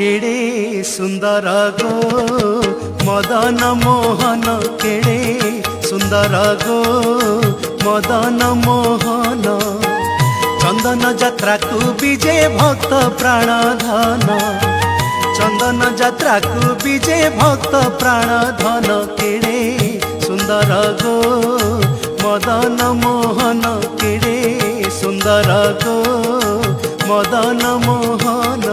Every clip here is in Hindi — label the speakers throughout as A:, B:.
A: केड़े सुंदर गो मदन मोहन केड़े सुंदर गो मदन मोहन चंदन यात्रा को विजे भक्त प्राण धन चंदन यात्रा को विजे भक्त प्राण धन केड़े सुंदर गो मदन मोहन केड़े सुंदर गो मदन मोहन।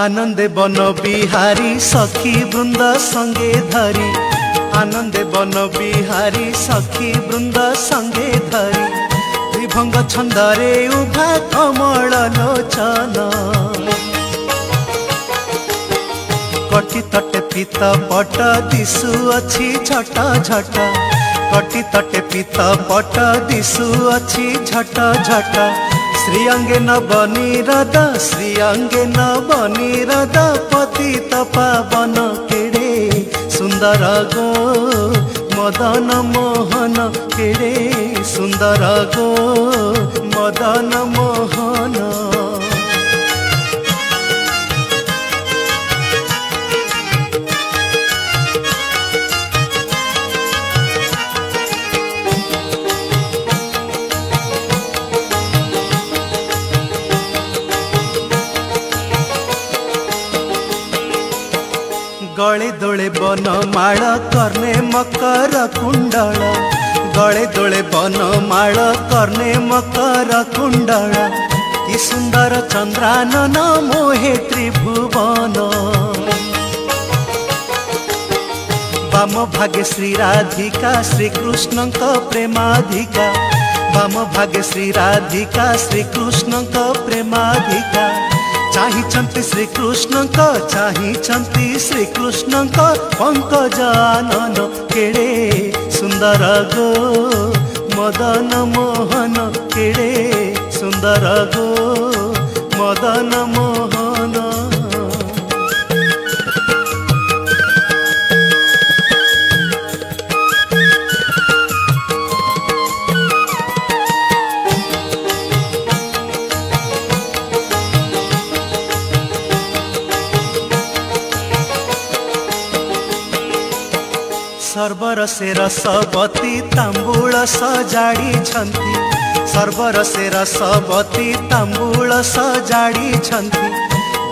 A: आनंदे बन बिहारी सखी वृंद संगे धरी आनंदे बन बिहारी सखी वृंद संगे धरी त्रिभंग छंदरे उभा कमल लोचन कटी तटे पीत पट दिशु अच्छी झट झट कटी तटे पीत पट दिशु अच्छी झट झट श्री अंगे नवनीरद श्री अंगे नवनीरद पतित पावन केड़े सुंदर गो मदन मोहन केड़े सुंदर गो मदन मोहन। गले दोले बन माल कर्णे मकर कुंडल गले दोले बन माल कर्णे मकर कुंडल कि सुंदर चंद्रानन मोहे त्रिभुवन वाम भागे श्री राधिका श्री कृष्ण प्रेमाधिका वाम भागे श्री राधिका श्री कृष्ण प्रेमाधिका चाहिंचंती श्री कृष्ण चाहिंचंती श्री कृष्ण पंकजानन केड़े सुंदर गो मदन मोहन केड़े सुंदर गो मदन मोहन। सर्वर से रसवती तांबूल सजाड़ी छंती सर्वर से रसवती तांबूल सजाड़ी छंती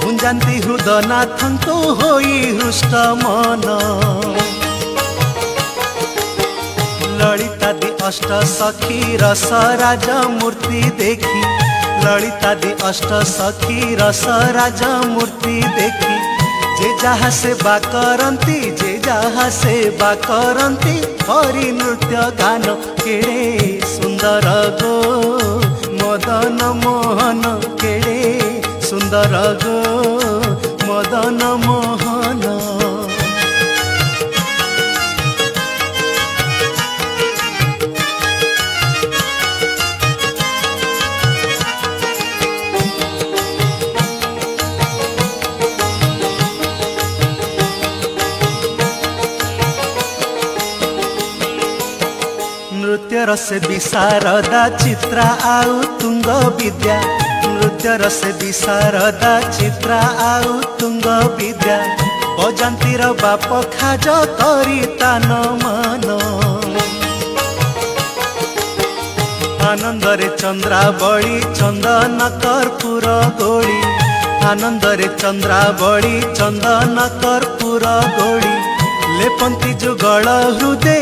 A: गुंजाती हृदनाथं तो होई हृष्ट मन ललितादि अष्ट सखी रस राज मूर्ति देखी ललितादि अष्ट सखी रस राज मूर्ति देखी जे जहा सेवा करंती जे जहा सेवा करंती हरि नृत्य गान केड़े सुंदर गो मदन मोहन केड़े सुंदर गो मदन मोहन। नृत्य रस विशारदा चित्रा आउ तुंग विद्या नृत्य रस विशारदा चित्रा आउ तुंग विद्या बजांतीर बाप खाज करी तान मान आनंदरे चंद्रावली चंदन कर्पूर गोली आनंदरे चंद्रावली चंदन कर्पूर गोली लेपंती जुगल हृदय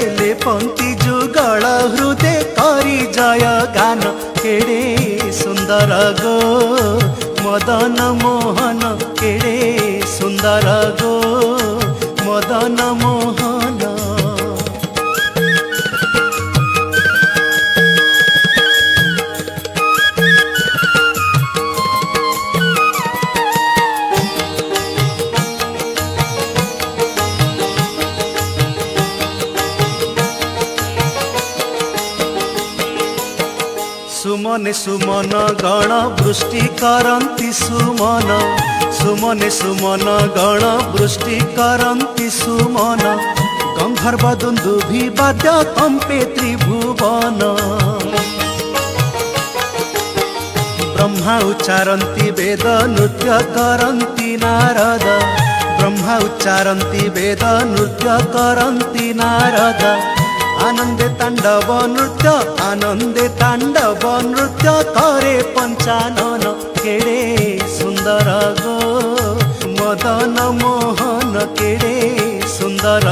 A: करी जय गान केड़े सुंदर गो मदन मोहन केड़े सुंदर गो मदन मोहन। सुमने सुमन गण वृष्टि करन्ति सुमन सुमने सुमन गण वृष्टि करन्ति सुमन गंधर्व दुन्दुभि वाद्य कम्पे त्रिभुवन ब्रह्मा उच्चारन्ति वेद नृत्य करन्ति नारद ब्रह्मा उच्चारन्ति वेद नृत्य करन्ति नारद आनंदे तांडव नृत्य करे पंचानन केड़े सुंदर गो मदन मोहन केड़े सुंदर